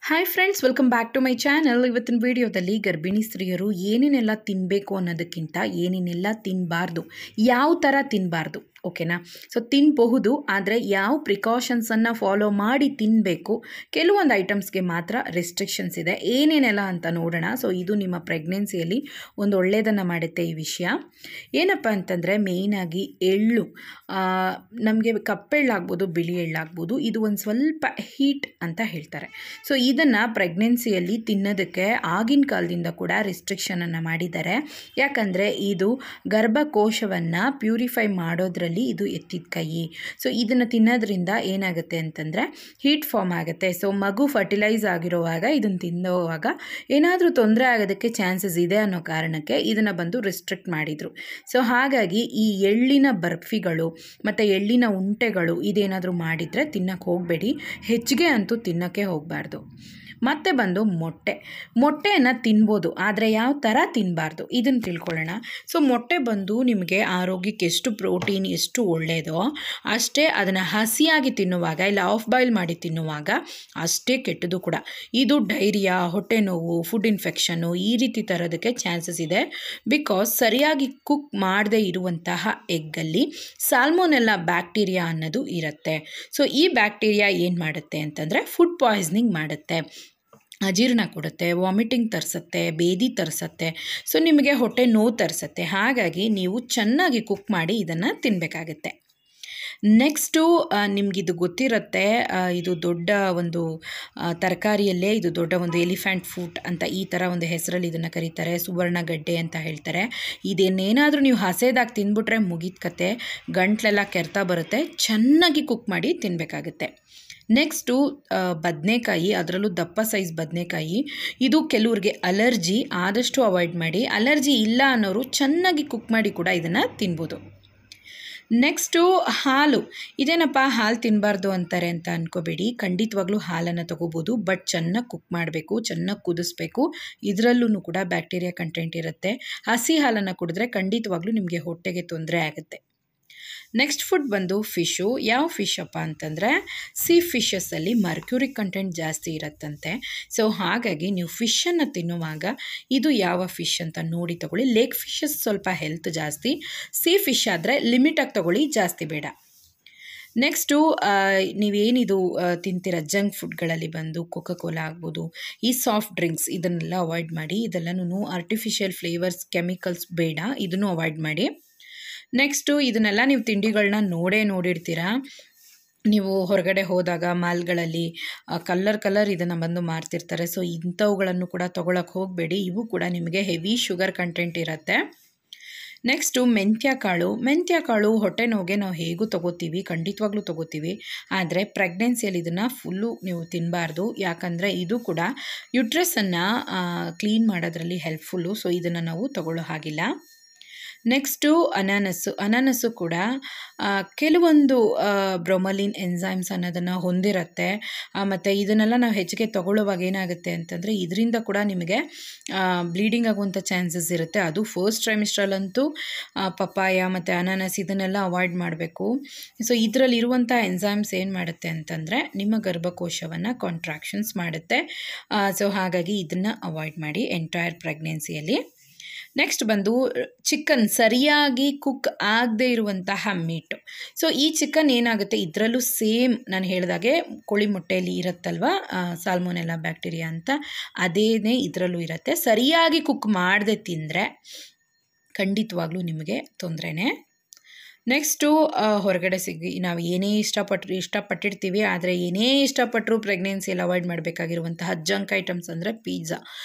Hi friends, welcome back to my channel. ಇವತ್ತಿನ ವಿಡಿಯೋದಲ್ಲಿ ಗರ್ಭಿಣಿ ಸ್ತ್ರೀಯರು ಏನೇನೆಲ್ಲ ತಿನ್ನಬೇಕು ಅನ್ನೋದಕ್ಕಿಂತ ಏನೇನೆಲ್ಲ ತಿನ್ನಬಾರ್ದು, ಯಾವ ಥರ ತಿನ್ನಬಾರ್ದು, ಓಕೆನಾ. ಸೊ ತಿನ್ನಬಹುದು, ಆದರೆ ಯಾವ ಪ್ರಿಕಾಷನ್ಸನ್ನು ಫಾಲೋ ಮಾಡಿ ತಿನ್ನಬೇಕು, ಕೆಲವೊಂದು ಐಟಮ್ಸ್ಗೆ ಮಾತ್ರ ರೆಸ್ಟ್ರಿಕ್ಷನ್ಸ್ ಇದೆ. ಏನೇನೆಲ್ಲ ಅಂತ ನೋಡೋಣ. ಸೊ ಇದು ನಿಮ್ಮ ಪ್ರೆಗ್ನೆನ್ಸಿಯಲ್ಲಿ ಒಂದು ಒಳ್ಳೆಯದನ್ನು ಮಾಡುತ್ತೆ ಈ ವಿಷಯ. ಏನಪ್ಪ ಅಂತಂದರೆ ಮೇಯ್ನಾಗಿ ಎಳ್ಳು, ನಮಗೆ ಕಪ್ಪೆಳ್ಳಾಗ್ಬೋದು, ಬಿಳಿ ಎಳ್ಳಾಗ್ಬೋದು, ಇದು ಒಂದು ಸ್ವಲ್ಪ ಹೀಟ್ ಅಂತ ಹೇಳ್ತಾರೆ. ಸೊ ಇದನ್ನು ಪ್ರೆಗ್ನೆನ್ಸಿಯಲ್ಲಿ ತಿನ್ನೋದಕ್ಕೆ ಆಗಿನ ಕಾಲದಿಂದ ಕೂಡ ರೆಸ್ಟ್ರಿಕ್ಷನನ್ನು ಮಾಡಿದ್ದಾರೆ. ಯಾಕಂದರೆ ಇದು ಗರ್ಭಕೋಶವನ್ನು ಪ್ಯೂರಿಫೈ ಮಾಡೋದ್ರಲ್ಲಿ ಇದು ಎತ್ತಿದ ಕೈ. ಸೊ ಇದನ್ನು ತಿನ್ನೋದ್ರಿಂದ ಏನಾಗುತ್ತೆ ಅಂತಂದರೆ ಹೀಟ್ ಫಾರ್ಮ್ ಆಗುತ್ತೆ. ಸೊ ಮಗು ಫರ್ಟಿಲೈಸ್ ಆಗಿರುವಾಗ ಇದನ್ನು ತಿನ್ನುವಾಗ ಏನಾದರೂ ತೊಂದರೆ ಆಗೋದಕ್ಕೆ ಚಾನ್ಸಸ್ ಇದೆ ಅನ್ನೋ ಕಾರಣಕ್ಕೆ ಇದನ್ನು ಬಂದು ರೆಸ್ಟ್ರಿಕ್ಟ್ ಮಾಡಿದರು. ಸೊ ಹಾಗಾಗಿ ಈ ಎಳ್ಳಿನ ಬರ್ಫಿಗಳು ಮತ್ತು ಎಳ್ಳಿನ ಉಂಟೆಗಳು ಇದೇನಾದರೂ ಮಾಡಿದರೆ ತಿನ್ನೋಕ್ಕೆ ಹೋಗಬೇಡಿ. ಹೆಚ್ಚಿಗೆ ಅಂತೂ ತಿನ್ನೋಕ್ಕೆ ಹೋಗಬಾರ್ದು. ಮತ್ತು ಬಂದು ಮೊಟ್ಟೆಯನ್ನು ತಿನ್ಬೋದು, ಆದರೆ ಯಾವ ಥರ ತಿನ್ನಬಾರ್ದು ಇದನ್ನು ತಿಳ್ಕೊಳ್ಳೋಣ. ಸೊ ಮೊಟ್ಟೆ ಬಂದು ನಿಮಗೆ ಆರೋಗ್ಯಕ್ಕೆ ಎಷ್ಟು ಪ್ರೋಟೀನ್ ಎಷ್ಟು ಒಳ್ಳೆಯದೋ ಅಷ್ಟೇ ಅದನ್ನು ಹಸಿಯಾಗಿ ತಿನ್ನುವಾಗ ಇಲ್ಲ ಆಫ್ ಬಾಯ್ಲ್ ಮಾಡಿ ತಿನ್ನುವಾಗ ಅಷ್ಟೇ ಕೆಟ್ಟದು ಕೂಡ. ಇದು ಡೈರಿಯಾ, ಹೊಟ್ಟೆ ನೋವು, ಫುಡ್ ಇನ್ಫೆಕ್ಷನ್ನು ಈ ರೀತಿ ತರೋದಕ್ಕೆ ಚಾನ್ಸಸ್ ಇದೆ. ಬಿಕಾಸ್ ಸರಿಯಾಗಿ ಕುಕ್ ಮಾಡದೇ ಇರುವಂತಹ ಎಗ್ಗಲ್ಲಿ ಸಾಲ್ಮೊನೆಲ್ಲಾ ಬ್ಯಾಕ್ಟೀರಿಯಾ ಅನ್ನೋದು ಇರುತ್ತೆ. ಸೊ ಈ ಬ್ಯಾಕ್ಟೀರಿಯಾ ಏನು ಮಾಡುತ್ತೆ ಅಂತಂದರೆ ಫುಡ್ ಪಾಯ್ಸನಿಂಗ್ ಮಾಡುತ್ತೆ, ಅಜೀರ್ಣ ಕೊಡುತ್ತೆ, ವಾಮಿಟಿಂಗ್ ತರಿಸುತ್ತೆ, ಬೇದಿ ತರಿಸುತ್ತೆ. ಸೊ ನಿಮಗೆ ಹೊಟ್ಟೆ ನೋವು ತರಿಸುತ್ತೆ. ಹಾಗಾಗಿ ನೀವು ಚೆನ್ನಾಗಿ ಕುಕ್ ಮಾಡಿ ಇದನ್ನು ತಿನ್ನಬೇಕಾಗತ್ತೆ. ನೆಕ್ಸ್ಟು ನಿಮಗಿದು ಗೊತ್ತಿರುತ್ತೆ, ಇದು ದೊಡ್ಡ ಒಂದು ತರಕಾರಿಯಲ್ಲೇ ಇದು ದೊಡ್ಡ ಒಂದು ಎಲಿಫೆಂಟ್ ಫ್ರೂಟ್ ಅಂತ ಈ ಥರ ಒಂದು ಹೆಸರಲ್ಲಿ ಇದನ್ನು ಕರೀತಾರೆ. ಸುವರ್ಣಗಡ್ಡೆ ಅಂತ ಹೇಳ್ತಾರೆ. ಇದೇನೇನಾದರೂ ನೀವು ಹಸೇದಾಗಿ ತಿಂದ್ಬಿಟ್ರೆ ಮುಗಿದ ಕತೆ, ಗಂಟ್ಲೆಲ್ಲ ಕೆರೆತ ಬರುತ್ತೆ. ಚೆನ್ನಾಗಿ ಕುಕ್ ಮಾಡಿ ತಿನ್ನಬೇಕಾಗುತ್ತೆ. ನೆಕ್ಸ್ಟು ಬದನೆಕಾಯಿ, ಅದರಲ್ಲೂ ದಪ್ಪ ಸೈಜ್ ಬದನೆಕಾಯಿ. ಇದು ಕೆಲವ್ರಿಗೆ ಅಲರ್ಜಿ, ಆದಷ್ಟು ಅವಾಯ್ಡ್ ಮಾಡಿ. ಅಲರ್ಜಿ ಇಲ್ಲ ಅನ್ನೋರು ಚೆನ್ನಾಗಿ ಕುಕ್ ಮಾಡಿ ಕೂಡ ಇದನ್ನು ತಿನ್ಬೋದು. ನೆಕ್ಸ್ಟು ಹಾಲು. ಇದೇನಪ್ಪ ಹಾಲು ತಿನ್ನಬಾರ್ದು ಅಂತಾರೆ ಅಂತ ಅಂದ್ಕೋಬೇಡಿ. ಖಂಡಿತವಾಗ್ಲೂ ಹಾಲನ್ನು ತೊಗೋಬೋದು, ಬಟ್ ಚೆನ್ನಾಗಿ ಕುಕ್ ಮಾಡಬೇಕು, ಚೆನ್ನಾಗಿ ಕುದಿಸ್ಬೇಕು. ಇದರಲ್ಲೂ ಕೂಡ ಬ್ಯಾಕ್ಟೀರಿಯಾ ಕಂಟೆಂಟ್ ಇರುತ್ತೆ. ಹಸಿ ಹಾಲನ್ನು ಕುಡಿದ್ರೆ ಖಂಡಿತವಾಗ್ಲೂ ನಿಮಗೆ ಹೊಟ್ಟೆಗೆ ತೊಂದರೆ ಆಗುತ್ತೆ. ನೆಕ್ಸ್ಟ್ ಫುಡ್ ಬಂದು ಫಿಶು. ಯಾವ ಫಿಶ್ ಅಪ್ಪ ಅಂತಂದರೆ ಸೀ ಫಿಶಸ್ಸಲ್ಲಿ ಮರ್ಕ್ಯೂರಿಕ್ ಕಂಟೆಂಟ್ ಜಾಸ್ತಿ ಇರುತ್ತಂತೆ. ಸೊ ಹಾಗಾಗಿ ನೀವು ಫಿಶನ್ನು ತಿನ್ನುವಾಗ ಇದು ಯಾವ ಫಿಶ್ ಅಂತ ನೋಡಿ ತಗೊಳ್ಳಿ. ಲೇಕ್ ಫಿಶಸ್ ಸ್ವಲ್ಪ ಹೆಲ್ತ್ ಜಾಸ್ತಿ, ಸೀ ಫಿಶ್ ಆದರೆ ಲಿಮಿಟಾಗಿ ತಗೊಳ್ಳಿ, ಜಾಸ್ತಿ ಬೇಡ. ನೆಕ್ಸ್ಟು ನೀವೇನಿದು ತಿಂತೀರ ಜಂಕ್ ಫುಡ್ಗಳಲ್ಲಿ ಬಂದು ಕೋಕಾ-ಕೋಲಾ ಆಗ್ಬೋದು, ಈ ಸಾಫ್ಟ್ ಡ್ರಿಂಕ್ಸ್ ಇದನ್ನೆಲ್ಲ ಅವಾಯ್ಡ್ ಮಾಡಿ. ಇದೆಲ್ಲನೂ ಆರ್ಟಿಫಿಷಿಯಲ್ ಫ್ಲೇವರ್ಸ್, ಕೆಮಿಕಲ್ಸ್ ಬೇಡ, ಇದನ್ನು ಅವಾಯ್ಡ್ ಮಾಡಿ. ನೆಕ್ಸ್ಟು ಇದನ್ನೆಲ್ಲ ನೀವು ತಿಂಡಿಗಳನ್ನ ನೋಡಿರ್ತೀರ. ನೀವು ಹೊರಗಡೆ ಹೋದಾಗ ಮಾಲ್ಗಳಲ್ಲಿ ಕಲರ್ ಇದನ್ನು ಬಂದು ಮಾರ್ತಿರ್ತಾರೆ. ಸೊ ಇಂಥವುಗಳನ್ನು ಕೂಡ ತೊಗೊಳಕ್ಕೆ ಹೋಗಬೇಡಿ. ಇವು ಕೂಡ ನಿಮಗೆ ಹೆವಿ ಶುಗರ್ ಕಂಟೆಂಟ್ ಇರುತ್ತೆ. ನೆಕ್ಸ್ಟು ಮೆಂತ್ಯ ಕಾಳು ಹೊಟ್ಟೆ ನೋವಿಗೆ ನಾವು ಹೇಗೂ ತೊಗೋತೀವಿ, ಖಂಡಿತವಾಗ್ಲೂ ತೊಗೋತೀವಿ. ಆದರೆ ಪ್ರೆಗ್ನೆನ್ಸಿಯಲ್ಲಿ ಇದನ್ನು ಫುಲ್ಲು ನೀವು ತಿನ್ನಬಾರ್ದು. ಯಾಕಂದರೆ ಇದು ಕೂಡ ಯುಟ್ರಸನ್ನು ಕ್ಲೀನ್ ಮಾಡೋದ್ರಲ್ಲಿ ಹೆಲ್ಪ್ಫುಲ್ಲು. ಸೊ ಇದನ್ನು ನಾವು ತೊಗೊಳ್ಳೋ ಹಾಗಿಲ್ಲ. ನೆಕ್ಸ್ಟು ಅನಾನಸ್ಸು ಕೂಡ ಕೆಲವೊಂದು ಬ್ರೊಮಲಿನ್ ಎನ್ಸೈಮ್ಸ್ ಅನ್ನೋದನ್ನು ಹೊಂದಿರುತ್ತೆ. ಮತ್ತು ಇದನ್ನೆಲ್ಲ ನಾವು ಹೆಚ್ಚಿಗೆ ತೊಗೊಳ್ಳುವಾಗ ಏನಾಗುತ್ತೆ ಅಂತಂದರೆ ಇದರಿಂದ ಕೂಡ ನಿಮಗೆ ಬ್ಲೀಡಿಂಗ್ ಆಗುವಂಥ ಚಾನ್ಸಸ್ ಇರುತ್ತೆ. ಅದು ಫಸ್ಟ್ ಟ್ರೈಮಿಸ್ಟ್ರಲ್ಲಂತೂ ಪಪ್ಪಾಯ ಮತ್ತು ಅನಾನಸ್ ಇದನ್ನೆಲ್ಲ ಅವಾಯ್ಡ್ ಮಾಡಬೇಕು. ಸೊ ಇದರಲ್ಲಿರುವಂಥ ಎನ್ಸೈಮ್ಸ್ ಏನು ಮಾಡುತ್ತೆ ಅಂತಂದರೆ ನಿಮ್ಮ ಗರ್ಭಕೋಶವನ್ನು ಕಾಂಟ್ರಾಕ್ಷನ್ಸ್ ಮಾಡುತ್ತೆ. ಸೊ ಹಾಗಾಗಿ ಇದನ್ನು ಅವಾಯ್ಡ್ ಮಾಡಿ ಎಂಟೈರ್ ಪ್ರೆಗ್ನೆನ್ಸಿಯಲ್ಲಿ. ನೆಕ್ಸ್ಟ್ ಬಂದು ಚಿಕನ್, ಸರಿಯಾಗಿ ಕುಕ್ ಆಗದೇ ಇರುವಂತಹ ಮೀಟು. ಸೊ ಈ ಚಿಕನ್ ಏನಾಗುತ್ತೆ, ಇದರಲ್ಲೂ ಸೇಮ್ ನಾನು ಹೇಳಿದಾಗೆ ಕೋಳಿ ಮೊಟ್ಟೆಯಲ್ಲಿ ಇರುತ್ತಲ್ವ ಸಾಲ್ಮೊನೆಲ್ಲಾ ಬ್ಯಾಕ್ಟೀರಿಯಾ ಅಂತ, ಅದೇನೇ ಇದರಲ್ಲೂ ಇರುತ್ತೆ. ಸರಿಯಾಗಿ ಕುಕ್ ಮಾಡದೆ ತಿಂದರೆ ಖಂಡಿತವಾಗ್ಲೂ ನಿಮಗೆ ತೊಂದರೆನೇ. ನೆಕ್ಸ್ಟು ಹೊರಗಡೆ ನಾವು ಏನೇ ಇಷ್ಟಪಟ್ಟಿರ್ತೀವಿ, ಆದರೆ ಏನೇ ಇಷ್ಟಪಟ್ಟರೂ ಪ್ರೆಗ್ನೆನ್ಸಿಯಲ್ಲಿ ಅವಾಯ್ಡ್ ಮಾಡಬೇಕಾಗಿರುವಂತಹ ಜಂಕ್ ಐಟಮ್ಸ್ ಅಂದರೆ ಪಿಜ್ಜಾ.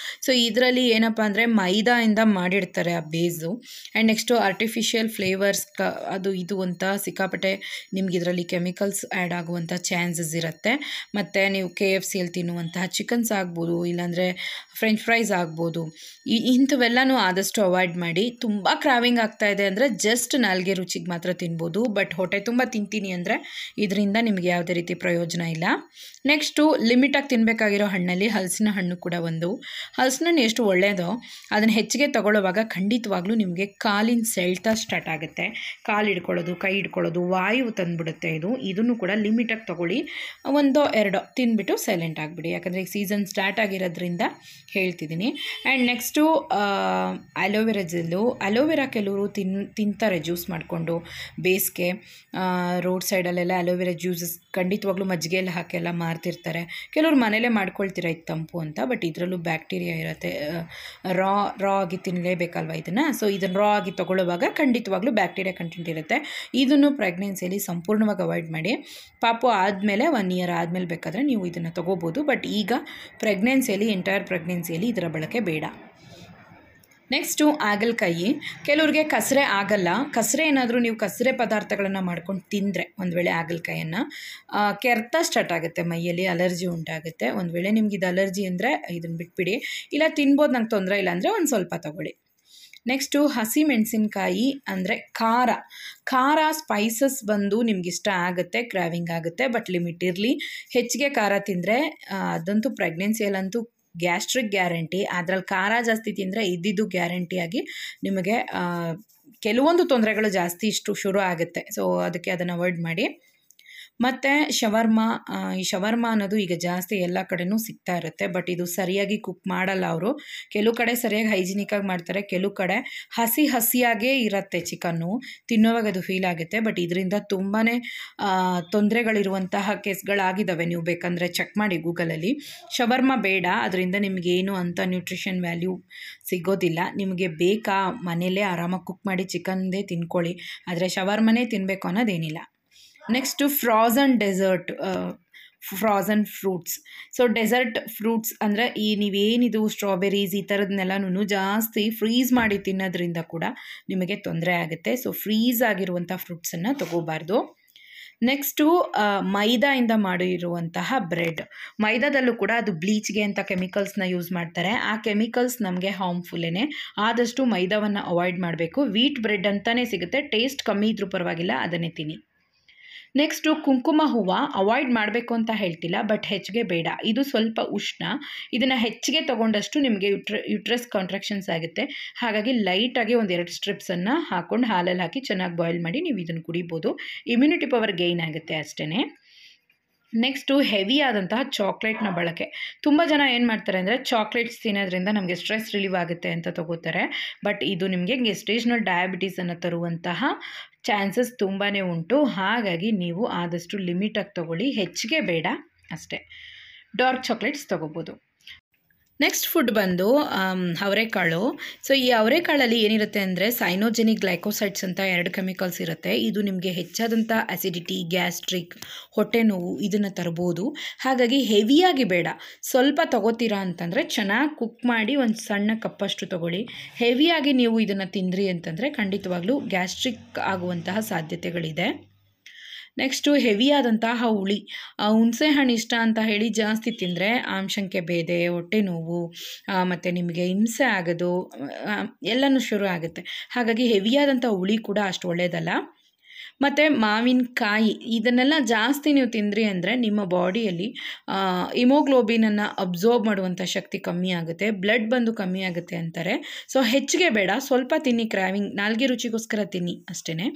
ಸೊ ಇದರಲ್ಲಿ ಏನಪ್ಪ ಅಂದರೆ ಮೈದಾಯಿಂದ ಮಾಡಿರ್ತಾರೆ ಆ ಬೇಸು. ಆ್ಯಂಡ್ ನೆಕ್ಸ್ಟು ಆರ್ಟಿಫಿಷಿಯಲ್ ಫ್ಲೇವರ್ಸ್ ಅದು ಇದು ಅಂತ ಸಿಕ್ಕಾಪಟ್ಟೆ ನಿಮ್ಗೆ ಇದರಲ್ಲಿ ಕೆಮಿಕಲ್ಸ್ ಆ್ಯಡ್ ಆಗುವಂಥ ಚಾನ್ಸಸ್ ಇರುತ್ತೆ. ಮತ್ತು ನೀವು KFCಯಲ್ಲಿ ತಿನ್ನುವಂತಹ ಚಿಕನ್ಸ್ ಆಗ್ಬೋದು, ಇಲ್ಲಾಂದರೆ ಫ್ರೆಂಚ್ ಫ್ರೈಸ್ ಆಗ್ಬೋದು, ಇಂಥವೆಲ್ಲನೂ ಆದಷ್ಟು ಅವಾಯ್ಡ್ ಮಾಡಿ. ತುಂಬ ಕ್ರಾವಿಂಗ್ ಆಗ್ತಾಯಿದೆ ಅಂದರೆ ಜಸ್ಟ್ ನಾಲ್ಗೆ ರುಚಿಗೆ ಮಾತ್ರ ತಿನ್ಬೋದು, ಬಟ್ ಹೊಟ್ಟೆ ತುಂಬ ತಿಂತೀನಿ ಅಂದರೆ ಇದರಿಂದ ನಿಮಗೆ ಯಾವುದೇ ರೀತಿ ಪ್ರಯೋಜನ ಇಲ್ಲ. ನೆಕ್ಸ್ಟು ಲಿಮಿಟಾಗಿ ತಿನ್ನಬೇಕಾಗಿರೋ ಹಣ್ಣಲ್ಲಿ ಹಲಸಿನ ಹಣ್ಣು ಕೂಡ ಒಂದು. ಹಲಸಿನ ಹಣ್ಣು ಎಷ್ಟು ಒಳ್ಳೆಯದೋ ಅದನ್ನು ಹೆಚ್ಚಿಗೆ ತಗೊಳ್ಳುವಾಗ ಖಂಡಿತವಾಗ್ಲೂ ನಿಮಗೆ ಕಾಲಿನ ಸೆಳೆತ ಸ್ಟಾರ್ಟ್ ಆಗುತ್ತೆ. ಕಾಲು ಹಿಡ್ಕೊಳ್ಳೋದು, ಕೈ ಹಿಡ್ಕೊಳ್ಳೋದು, ವಾಯು ತಂದುಬಿಡುತ್ತೆ ಇದನ್ನು ಕೂಡ ಲಿಮಿಟಾಗಿ ತೊಗೊಳ್ಳಿ. ಒಂದೋ ಎರಡೋ ತಿಂದುಬಿಟ್ಟು ಸೈಲೆಂಟ್ ಆಗಿಬಿಡಿ. ಯಾಕಂದರೆ ಈಗ ಸೀಸನ್ ಸ್ಟಾರ್ಟ್ ಆಗಿರೋದ್ರಿಂದ ಹೇಳ್ತಿದ್ದೀನಿ. And next aloe vera gel. Aloe vera ಕೆಲವರು ತಿಂತಾರೆ ಜ್ಯೂಸ್ ಮಾಡಿಕೊಂಡು. ಬೇಸಿಗೆ ರೋಡ್ ಸೈಡಲ್ಲೆಲ್ಲ ಅಲೋವೆರಾ ಜ್ಯೂಸಸ್ ಖಂಡಿತವಾಗ್ಲೂ ಮಜ್ಜಿಗೆಯಲ್ಲಿ ಹಾಕೆಲ್ಲ ಮಾರ್ತಿರ್ತಾರೆ. ಕೆಲವರು ಮನೇಲೇ ಮಾಡ್ಕೊಳ್ತೀರ ಇದು ತಂಪು ಅಂತ. ಬಟ್ ಇದರಲ್ಲೂ ಬ್ಯಾಕ್ಟೀರಿಯಾ ಇರುತ್ತೆ. ರಾ ಆಗಿ ತಿನ್ನಲೇಬೇಕಲ್ವ ಇದನ್ನು. ಸೊ ಇದನ್ನು ರಾ ಆಗಿ ತೊಗೊಳ್ಳುವಾಗ ಖಂಡಿತವಾಗ್ಲೂ ಬ್ಯಾಕ್ಟೀರಿಯಾ ಕಂಟೆಂಟ್ ಇರುತ್ತೆ. ಇದನ್ನು ಪ್ರೆಗ್ನೆನ್ಸಿಯಲ್ಲಿ ಸಂಪೂರ್ಣವಾಗಿ ಅವಾಯ್ಡ್ ಮಾಡಿ. ಪಾಪು ಆದಮೇಲೆ 1 ಇಯರ್ ಆದಮೇಲೆ ಬೇಕಾದರೆ ನೀವು ಇದನ್ನು ತೊಗೋಬೋದು. ಬಟ್ ಈಗ ಪ್ರೆಗ್ನೆನ್ಸಿಯಲ್ಲಿ, ಎಂಟೈರ್ ಪ್ರೆಗ್ನೆನ್ಸಿಯಲ್ಲಿ ಇದರ ಬಳಕೆ ಬೇಡ. ನೆಕ್ಸ್ಟು ಹಾಗಲಕಾಯಿ. ಕೆಲವ್ರಿಗೆ ಕಸರೆ ಆಗಲ್ಲ. ಕಸರೆ ಏನಾದರೂ ನೀವು ಕಸರೆ ಪದಾರ್ಥಗಳನ್ನು ಮಾಡ್ಕೊಂಡು ತಿಂದರೆ ಒಂದು ವೇಳೆ ಹಾಗಲಕಾಯನ್ನು ಕೆರೆತ ಸ್ಟಾರ್ಟ್ ಆಗುತ್ತೆ, ಮೈಯಲ್ಲಿ ಅಲರ್ಜಿ ಉಂಟಾಗುತ್ತೆ. ಒಂದು ವೇಳೆ ನಿಮ್ಗೆ ಇದು ಅಲರ್ಜಿ ಅಂದರೆ ಇದನ್ನು ಬಿಟ್ಬಿಡಿ. ಇಲ್ಲ ತಿನ್ಬೋದು, ನಂಗೆ ತೊಂದರೆ ಇಲ್ಲ ಅಂದರೆ ಒಂದು ಸ್ವಲ್ಪ ತೊಗೊಳ್ಳಿ. ನೆಕ್ಸ್ಟು ಹಸಿ ಮೆಣಸಿನ್ಕಾಯಿ ಅಂದರೆ ಖಾರ ಸ್ಪೈಸಸ್ ಬಂದು ನಿಮ್ಗೆ ಇಷ್ಟ ಆಗುತ್ತೆ, ಕ್ರಾವಿಂಗ್ ಆಗುತ್ತೆ. ಬಟ್ ಲಿಮಿಟ್ ಇರಲಿ. ಹೆಚ್ಚಿಗೆ ಖಾರ ತಿಂದರೆ ಅದಂತೂ ಪ್ರೆಗ್ನೆನ್ಸಿಯಲ್ಲಂತೂ ಗ್ಯಾಸ್ಟ್ರಿಕ್ ಗ್ಯಾರಂಟಿ. ಅದರಲ್ಲಿ ಖಾರ ಜಾಸ್ತಿ ತಿಂದರೆ ಇದ್ದಿದ್ದು ಗ್ಯಾರಂಟಿಯಾಗಿ ನಿಮಗೆ ಕೆಲವೊಂದು ತೊಂದರೆಗಳು ಜಾಸ್ತಿ ಶುರು ಆಗುತ್ತೆ. ಸೊ ಅದಕ್ಕೆ ಅದನ್ನು ಅವಾಯ್ಡ್ ಮಾಡಿ. ಮತ್ತು ಈ ಶವರ್ಮ ಅನ್ನೋದು ಈಗ ಜಾಸ್ತಿ ಎಲ್ಲ ಕಡೆನೂ ಸಿಗ್ತಾ ಇರುತ್ತೆ. ಬಟ್ ಇದು ಸರಿಯಾಗಿ ಕುಕ್ ಮಾಡಲ್ಲ ಅವರು. ಕೆಲವು ಕಡೆ ಸರಿಯಾಗಿ ಹೈಜಿನಿಕ್ಕಾಗಿ ಮಾಡ್ತಾರೆ, ಕೆಲವು ಕಡೆ ಹಸಿಯಾಗೇ ಇರುತ್ತೆ ಚಿಕನ್ನು. ತಿನ್ನೋವಾಗ ಅದು ಫೀಲ್ ಆಗುತ್ತೆ. ಬಟ್ ಇದರಿಂದ ತುಂಬಾ ತೊಂದರೆಗಳಿರುವಂತಹ ಕೇಸ್ಗಳಾಗಿದ್ದಾವೆ. ನೀವು ಬೇಕಂದರೆ ಚೆಕ್ ಮಾಡಿ ಗೂಗಲಲ್ಲಿ. ಶವರ್ಮ ಬೇಡ, ಅದರಿಂದ ನಿಮಗೇನು ಅಂಥ ನ್ಯೂಟ್ರಿಷನ್ ವ್ಯಾಲ್ಯೂ ಸಿಗೋದಿಲ್ಲ. ನಿಮಗೆ ಬೇಕಾ ಮನೆಯಲ್ಲೇ ಆರಾಮಾಗಿ ಕುಕ್ ಮಾಡಿ ಚಿಕನ್ದೇ ತಿನ್ಕೊಳ್ಳಿ, ಆದರೆ ಶವರ್ಮನೇ ತಿನ್ನಬೇಕು ಅನ್ನೋದೇನಿಲ್ಲ. Next frozen fruits. So dessert fruits ಅಂದರೆ ನೀವೇನಿದು ಸ್ಟ್ರಾಬೆರೀಸ್ ಈ ಥರದನ್ನೆಲ್ಲನೂ ಜಾಸ್ತಿ ಫ್ರೀಸ್ ಮಾಡಿ ತಿನ್ನೋದ್ರಿಂದ ಕೂಡ ನಿಮಗೆ ತೊಂದರೆ ಆಗುತ್ತೆ. ಸೊ ಫ್ರೀಸ್ ಆಗಿರುವಂಥ ಫ್ರೂಟ್ಸನ್ನು ತಗೋಬಾರ್ದು. ನೆಕ್ಸ್ಟು ಮೈದಾಯಿಂದ ಮಾಡಿರುವಂತಹ ಬ್ರೆಡ್. ಮೈದಾದಲ್ಲೂ ಕೂಡ ಅದು ಬ್ಲೀಚ್ಗೆ ಅಂತ ಕೆಮಿಕಲ್ಸ್ನ ಯೂಸ್ ಮಾಡ್ತಾರೆ. ಆ ಕೆಮಿಕಲ್ಸ್ ನಮಗೆ ಹಾರ್ಮ್ಫುಲ್ಲೇನೆ. ಆದಷ್ಟು ಮೈದಾವನ್ನು ಅವಾಯ್ಡ್ ಮಾಡಬೇಕು. ವೀಟ್ ಬ್ರೆಡ್ ಅಂತಲೇ ಸಿಗುತ್ತೆ, ಟೇಸ್ಟ್ ಕಮ್ಮಿ ಇದ್ರೂ ಪರವಾಗಿಲ್ಲ, ಅದನ್ನೇ ತಿನ್ನಿ. ನೆಕ್ಸ್ಟು ಕುಂಕುಮ ಹೂವು ಅವಾಯ್ಡ್ ಮಾಡಬೇಕು ಅಂತ ಹೇಳ್ತಿಲ್ಲ, ಬಟ್ ಹೆಚ್ಚಿಗೆ ಬೇಡ. ಇದು ಸ್ವಲ್ಪ ಉಷ್ಣ. ಇದನ್ನು ಹೆಚ್ಚಿಗೆ ತೊಗೊಂಡಷ್ಟು ನಿಮಗೆ ಯುಟ್ರಸ್ ಕಾಂಟ್ರಾಕ್ಷನ್ಸ್ ಆಗುತ್ತೆ. ಹಾಗಾಗಿ ಲೈಟಾಗಿ 1-2 ಸ್ಟ್ರಿಪ್ಸನ್ನು ಹಾಕ್ಕೊಂಡು ಹಾಲಲ್ಲಿ ಹಾಕಿ ಚೆನ್ನಾಗಿ ಬಾಯ್ಲ್ ಮಾಡಿ ನೀವು ಇದನ್ನು ಕುಡಿಬೋದು. ಇಮ್ಯುನಿಟಿ ಪವರ್ ಗೈನ್ ಆಗುತ್ತೆ ಅಷ್ಟೇ. ನೆಕ್ಸ್ಟು ಹೆವಿ ಆದಂತಹ ಚಾಕ್ಲೇಟ್ನ ಬಳಕೆ. ತುಂಬ ಜನ ಏನು ಮಾಡ್ತಾರೆ ಅಂದರೆ ಚಾಕ್ಲೇಟ್ಸ್ ತಿನ್ನೋದ್ರಿಂದ ನಮಗೆ ಸ್ಟ್ರೆಸ್ ರಿಲೀವ್ ಆಗುತ್ತೆ ಅಂತ ತಗೋತಾರೆ. ಬಟ್ ಇದು ನಿಮಗೆ ಗೆಸ್ಟೇಷನಲ್ ಡಯಾಬಿಟೀಸನ್ನು ತರುವಂತಹ ಚಾನ್ಸಸ್ ತುಂಬಾ ಉಂಟು. ಹಾಗಾಗಿ ನೀವು ಆದಷ್ಟು ಲಿಮಿಟಾಗಿ ತೊಗೊಳ್ಳಿ, ಹೆಚ್ಚಿಗೆ ಬೇಡ ಅಷ್ಟೇ. ಡಾರ್ಕ್ ಚಾಕ್ಲೇಟ್ಸ್ ತೊಗೋಬೋದು. ನೆಕ್ಸ್ಟ್ ಫುಡ್ ಬಂದು ಅವರೆಕಾಳು. ಸೊ ಈ ಅವರೆಕಾಳಲ್ಲಿ ಏನಿರುತ್ತೆ ಅಂದರೆ ಸೈನೋಜೆನಿಕ್ ಗ್ಲೈಕೋಸೈಡ್ಸ್ ಅಂತ 2 ಕೆಮಿಕಲ್ಸ್ ಇರುತ್ತೆ. ಇದು ನಿಮಗೆ ಹೆಚ್ಚಾದಂಥ ಅಸಿಡಿಟಿ, ಗ್ಯಾಸ್ಟ್ರಿಕ್, ಹೊಟ್ಟೆ ನೋವು ಇದನ್ನು ತರ್ಬೋದು. ಹಾಗಾಗಿ ಹೆವಿಯಾಗಿ ಬೇಡ. ಸ್ವಲ್ಪ ತೊಗೋತೀರಾ ಅಂತಂದರೆ ಚೆನ್ನಾಗಿ ಕುಕ್ ಮಾಡಿ ಒಂದು ಸಣ್ಣ ಕಪ್ಪಷ್ಟು ತೊಗೊಳ್ಳಿ. ಹೆವಿಯಾಗಿ ನೀವು ಇದನ್ನು ತಿಂದ್ರಿ ಅಂತಂದರೆ ಖಂಡಿತವಾಗ್ಲೂ ಗ್ಯಾಸ್ಟ್ರಿಕ್ ಆಗುವಂತಹ ಸಾಧ್ಯತೆಗಳಿದೆ. ನೆಕ್ಸ್ಟು ಹೆವಿಯಾದಂತಹ ಹುಳಿ. ಹುಣಸೆ ಹಣ್ಣು ಇಷ್ಟ ಅಂತ ಹೇಳಿ ಜಾಸ್ತಿ ತಿಂದರೆ ಆಮಶಂಕೆ ಭೇದೆ, ಹೊಟ್ಟೆ ನೋವು ಮತ್ತು ನಿಮಗೆ ಹಿಂಸೆ ಆಗೋದು ಎಲ್ಲನೂ ಶುರು ಆಗುತ್ತೆ. ಹಾಗಾಗಿ ಹೆವಿಯಾದಂಥ ಹುಳಿ ಕೂಡ ಅಷ್ಟು ಒಳ್ಳೆಯದಲ್ಲ. ಮತ್ತು ಮಾವಿನಕಾಯಿ ಇದನ್ನೆಲ್ಲ ಜಾಸ್ತಿ ನೀವು ತಿಂದ್ರಿ ಅಂದರೆ ನಿಮ್ಮ ಬಾಡಿಯಲ್ಲಿ ಹಿಮೋಗ್ಲೋಬಿನನ್ನು ಅಬ್ಸರ್ವ್ ಮಾಡುವಂಥ ಶಕ್ತಿ ಕಮ್ಮಿ ಆಗುತ್ತೆ, ಬ್ಲಡ್ ಬಂದು ಕಮ್ಮಿ ಆಗುತ್ತೆ ಅಂತಾರೆ. ಸೊ ಹೆಚ್ಚಿಗೆ ಬೇಡ, ಸ್ವಲ್ಪ ತಿನ್ನಿ. ಕ್ರಾವಿಂಗ್ ನಾಲ್ಗೆ ರುಚಿಗೋಸ್ಕರ ತಿನ್ನಿ ಅಷ್ಟೇ.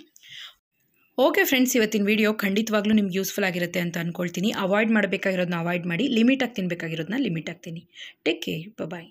ಓಕೆ ಫ್ರೆಂಡ್ಸ್, ಇವತ್ತಿನ ವಿಡಿಯೋ ಖಂಡಿತವಾಗ್ಲೂ ನಿಮ್ಗೆ ಯೂಸ್ಫುಲ್ ಆಗಿರುತ್ತೆ ಅಂತ ಅಂದ್ಕೊಳ್ತೀನಿ. ಅವಾಯ್ಡ್ ಮಾಡಬೇಕಾಗಿರೋದನ್ನ ಅವಾಯ್ಡ್ ಮಾಡಿ, ಲಿಮಿಟಾಗಿ ತಿನ್ನಬೇಕಾಗಿರೋದನ್ನ ಲಿಮಿಟಾಗಿ ತಿನ್ನಿ. ಟೇಕ್ ಕೇರ್, ಬಾಯ್.